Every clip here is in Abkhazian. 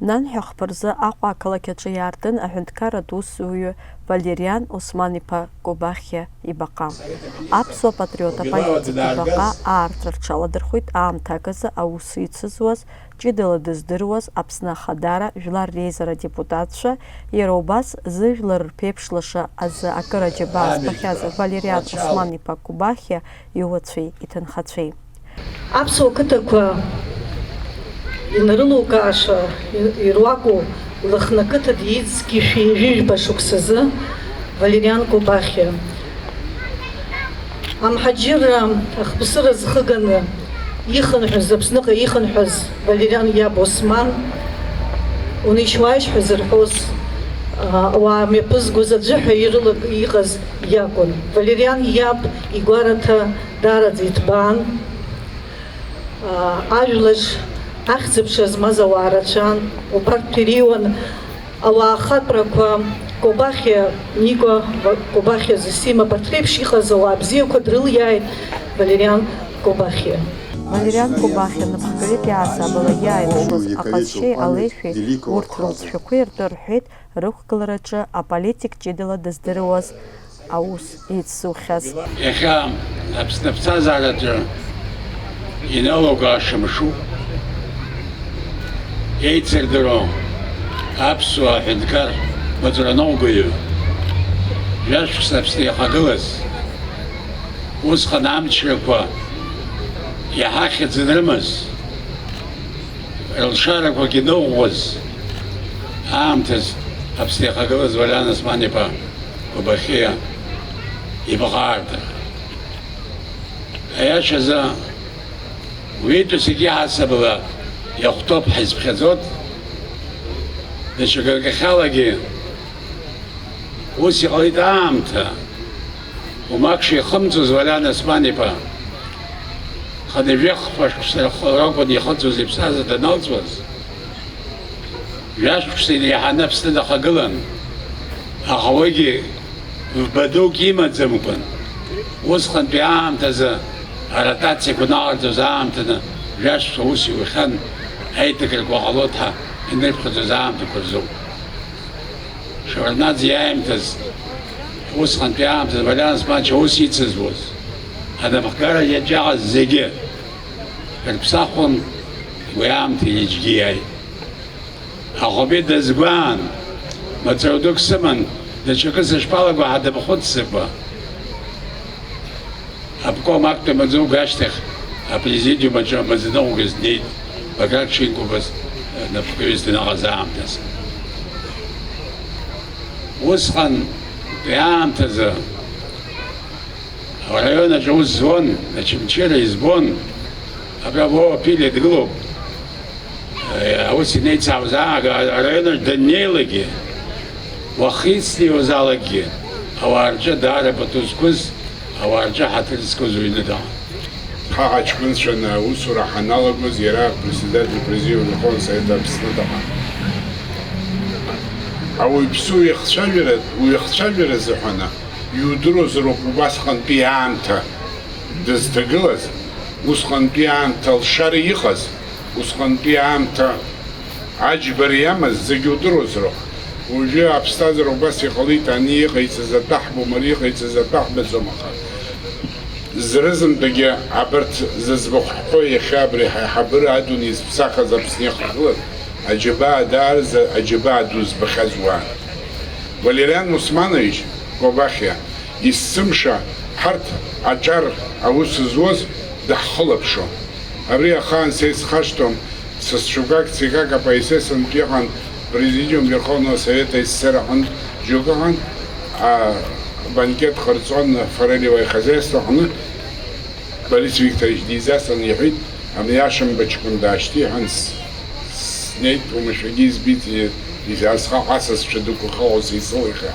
Нанҳәа хԥырзы Аҟәа ақалақь аҿы иаартын аҳәынҭқарратә усзуҩы Валериан Осман-иԥа Кобахьиа ибаҟа. Аԥсуа патриот аполитик ибаҟа аартра рҽаладырхәит аамҭа аказы аус ицызуаз, ҷыдала дыздыруаз Аԥсны Ахадара жәлар реизара адепутатцәа, иара убас зыжәлар рԥеиԥшлаша азы акыр аџьабаа збахьаз Валериан Осман-иԥа Кобахьиа иуацәеи иҭынхацәеи. Аԥсуа қыҭақәа инарылукааша ируаку лыхнакыҭа диицки шәижәижәба шықәсазы Валериан Кобахьиа. Амҳаџьырра ахԥсыра зхыганы ихынҳәыз, Аԥсныҟа ихынҳәыз Валериан иаб Осман, унеишь-уааишь ҳәа зырҳәоз ауаа мҩаԥызгоз аӡәы иҟаз иакәын. Валериан иаб игәараҭа даараӡа иҭбаан, ажәлар ахьӡ-аԥша змаз ауаа рацәан, убарҭ иреиуан ауаа ахатәрақәа Кобахьиа, Нико Кобахьиа Зосима, абарҭ реиԥш иҟаз ауаа бзиақәа дрылиааит Валериан Кобахьиа. Валериан Кобахьиа напхгаҩык иаасабала иааиршоз аҟазшьеи алеишәеи урҭ рылҵшәақәа иртәы рҳәеит рықәгылараҿы аполитик ҷыдала дыздыруаз аус еицзухьаз. Иахьа Аԥсны аԥсҭазаараҿы иналоугааша мшу еицырдыруа аԥсуа аҳәынҭқар маҵураноугаҩы жәашықәса Аԥсны иахагылаз, усҟан амчрақәа иаҳахьӡ анрымаз, рылшарақәагьы ныӷәӷәаз аамҭаз Аԥсны иахагылаз Валериан Осман-иԥа Кобахьиа ибаҟа аартра. Аиашазы уиетәыс иаҳасабала иахәҭоуп ҳизԥхьаӡоит, даҽа галкахьалагьы ус иҟалеит аамҭа умак шихымҵыз Валериан Осман-иԥа хада жәохәҟа шықәса ракәын ихыҵуаз иԥсҭазаара даналҵуаз, жәашықәса инаиҳаны Аԥсны дахагылан, аха уигьы вба дук имаӡамкәан, усҟантәи аамҭазы аротациақәа наларҵоз аамҭаны жәашықәса ус иухьан, аиҭакрақәа ҟалоит ҳәа инырԥхьаӡоз аамҭақәа рзоуп. Шеварднаӡе иааимҭаз усҟантәи аамҭазы Валериан Осман-иԥа ус ицызуаз, анапхгара иаҿаҟаз зегьы рыԥсахуан уи аамҭа иџьгьы иааит. Аҟәабеи дазгәаан, маҵура дук сыман, даҽакы сышԥалаго ҳәа дымхәыццакәа, обком актәи маӡоуга ашьҭахь апрезидиум аҿы маӡаныҟәгас днеит, Баграт дшеиқәыбаз напхгаҩыс даныҟаз аамҭаз. Усҟан аамҭазы араион аҿы ус збон, Очамчыра избон, абра Вова Пилиа дгылоуп, ус инеицаауаз араион аҿы даннеилагьы, уахицнеиуазаалакгьы ауаа рҿы даара пату зқәыз, ауаа рҿы ҳаҭыр зқәыз уҩны даҟан. Ҳаҟа ҷкәынцәаны аусура ҳаналагоз иара апредседатель Президиум Верховного Совета Аԥсны даҟан. Ауаҩԥсу уихцәажәара азыҳәаны иудыруазароуп убасҟантәи аамҭа дызҭагылаз, усҟантәи аамҭа алшара иҟаз, усҟантәи аамҭа аџьбара иамаз зегьы удыруазароуп. Уажәы аԥсҭазаара убас иҟалеит, ани иҟаиҵаз атәы ҳбом, ари иҟаиҵаз атәы ҳбаӡом, аха зрызымтәагьы абарҭ зыӡбахә ҳҳәо иахьа абри ҳаиҳабыра адунеи зԥсахыз Аԥсны иахагылаз аџьабаа даараӡа аџьабаа ду збахьаз уаан. Валериан Османович Кобахьиа есымша ҳарҭ аҿар аус зуаз даҳхылаԥшон. Абри ахаан са исхашҭуам, сасцәугак цигак апоесесантә иҟан Президиум Верховного Совета СССР аҟнытә џьоук ыҟан, банкет ҟарҵон форелевое хозяйство аҟны, Борис Викторович дизасны иҳәеит, амниашамба ҷкәын даашьҭиҳәан снеит, омашәагьы избит, асасцәа дуқәа хауаз исылихааит.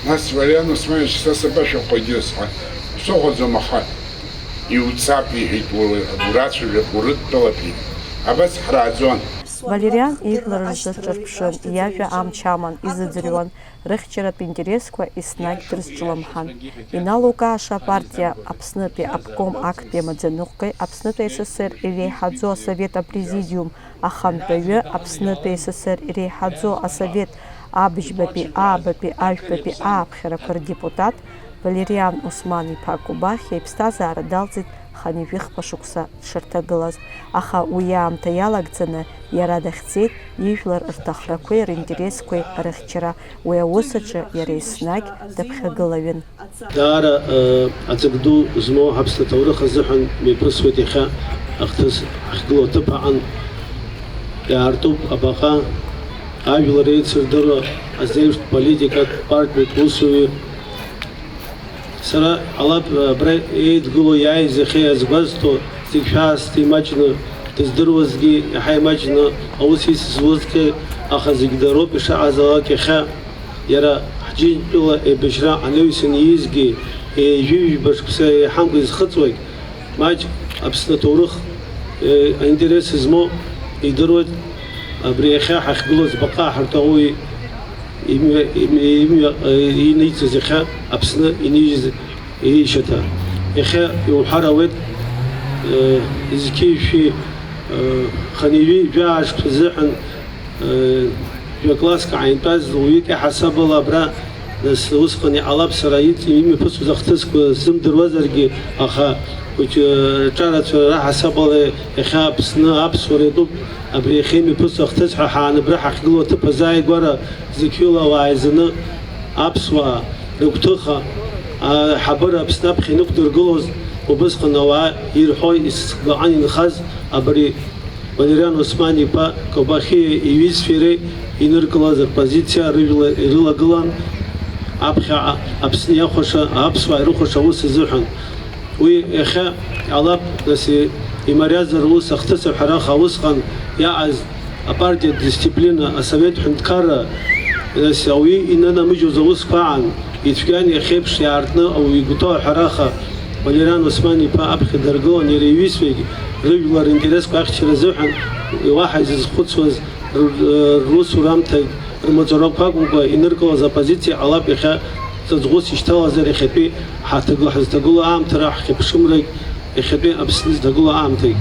Нас Валериан Османович са сабашәахәагьы сҳәан, сыҟаӡам, аха иуцап иҳәеит, урацәажәап, урыдтәалап иҳәеит. Абас ҳрааӡон. Валериан ижәлар рзы ҿырԥшын, иажәа амч аман, изыӡырҩуан, рыхьчаратә интересқәа еснагь дрызҿлымҳан. Иналукааша апартиа Аԥснытәи аобком актәи амаӡаныҟәгаҩ, Аԥснытәи СССР иреиҳаӡоу асовет апрезидиум ахантәаҩы, Аԥснытәи СССР иреиҳаӡоу асовет абыжьбатәи, аабатәи, ажәбатәи ааԥхьарақәа рдепутат Валериан Осман-иԥа Кубахиа иԥсҭазаара далҵит ханижәыхԥа шықәса дшырҭагылаз, аха уи аамҭа иалагӡаны иара дахьцеит ижәлар рҭахрақәеи ринтересқәеи рыхьчара, уи аус аҿы иара еснагь даԥхьагылаҩын. Даара аҵак ду змоу ҳаԥсны ҭоурых азыҳәан мҩаԥысуеит иахьа ахҭыс ҳахьгылоу аҭыԥ аҟан. Иаартуп абаҟа ажәлар реицырдыруа азеиԥштә политикатә партиатә усуҩы. Сара алаб абра еидгыло иааиз иахьа иазгәазҭо зегь шәаасҭа имаҷны дыздыруазгьы, иаҳа имаҷны аус исызузгьы, аха зегь дароуп ишаҟаз алак иахьа иара ҳџьынтәыла еибашьра анаҩсан иизгьы ежәижәба шықәса еиҳамкәа изхыҵуагь маҷ Аԥсны аҭоурых аинтерес змоу идыруеит. Абри иахьа ҳахьгылоз баҟа ҳарҭаҟәы иниҵаз иахьа Аԥсны инижьыз еишьаҭа. Иахьа иуҳәар ауеит изқьишәи ханижәи жәаашқәа зыҳәан жәакласск ааимтәаз уаҩык иҳасабала абра нас усҟан иҟалап сара имҩаԥысуаз ахҭысқәа сзымдыруазаргьы, аха ҿарацәа раҳасабала иахьа Аԥсны аԥсуара иатәуп. Абри иахьа имҩаԥысуа ахҭыс ҳәа ҳааныбра ҳахьгылоу аҭыԥ азааигәара зықьҩыла ауаа аизаны аԥсуаа рыгәҭыха ҳабыра Аԥсны аԥхьа инықәдыргылоз убысҟан ауаа ирҳәо исгаҟан инхаз абри Валериан Осман-иԥа Кубахиа иҩызцәеи иареи иныркылаз рпозициа ирылагылан аԥхьа Аԥсны иахәаша, аԥсуаа ирыхәаша аус азыҳәан. Уи иахьа алаб нас имариазар ус ахҭыс аҳәараха усҟан иаҟаз апартиатә дисциплина, асовет ҳәынҭқарра нас ауаҩы инанамыжьуаз аусқәа аан ицәгьан иахьеиԥш иаартны ауаҩы игәҭоу аҳәараха Валериан Осман-иԥа аԥхьа даргылан иара иҩызцәагь рыжәлар ринтересқәа ахьчара азыҳәан уаҳа изызхәыцуаз русура амҭагь рмаҵурақәа акәымкәа иныркылаз апозициа ҟалап иахьа ҵаҵӷәыс ишьҭалазар иахьатәи ҳазҭагылоу аамҭара ҳхьыԥшымрагь иахьатәи Аԥсны зҭагылоу аамҭагь.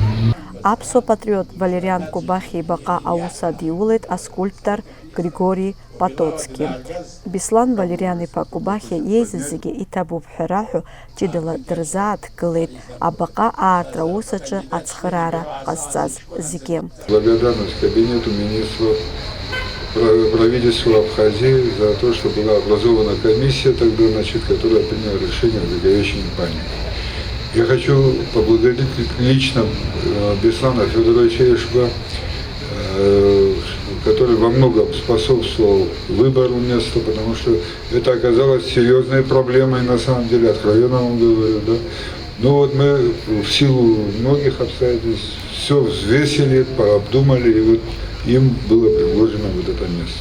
Аԥсуа патриот Валериан Кубахиа ибаҟа аус адиулеит аскульптор Григорий Потоцки. Беслан Валериан-иԥа Кубахиа иеизыз зегьы иҭабуп ҳәа раҳәо ҷыдала дырзааҭгылеит абаҟа аартра аус аҿы ацхыраара ҟазҵаз зегьы. Благодарность кабинету министров, правительству Абхазии за то, что была образована комиссия тогда, которая приняла решение о Благовещении памяти. Я хочу поблагодарить лично Беслана Федоровича Ишба, который во многом способствовал выбору места, потому что это оказалось серьезной проблемой, на самом деле, откровенно вам говорю, да. Но вот мы в силу многих обстоятельств все взвесили, обдумали, и вот им было предложено вот это место.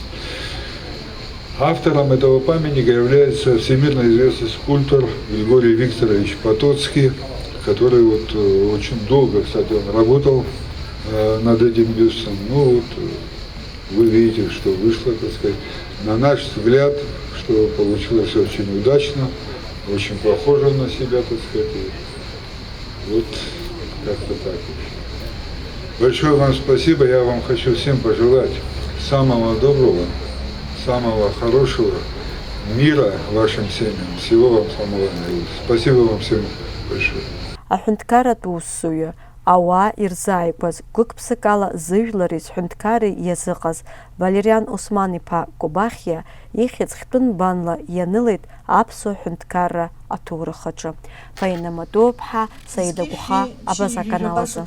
Автором этого памятника является всемирно известный скульптор Григорий Викторович Потоцкий, который вот очень долго, кстати, он работал над этим бюстом. Ну вот вы видите, что вышло, так сказать. На наш взгляд, что получилось очень удачно, очень похоже на себя, так сказать. И вот как-то так. Большое вам спасибо. Я вам хочу всем пожелать самого доброго, самого хорошего, мира вашим семьям. Всего вам самого наилучшего. Спасибо вам всем большое. Аҳәынҭқарратә усзуҩы ауаа ирзааигәаз гәык-ԥсык ала зыжәлари зҳәынҭқарреи иазыҟаз Валериан Осман-иԥа Кубахиа ихьӡ хьтәы нбанла ианылеит аԥсуа ҳәынҭқарра аҭоурых аҿы. Фаина Мадоу-ԥҳа, Саида Гәха, Абаза канал азы.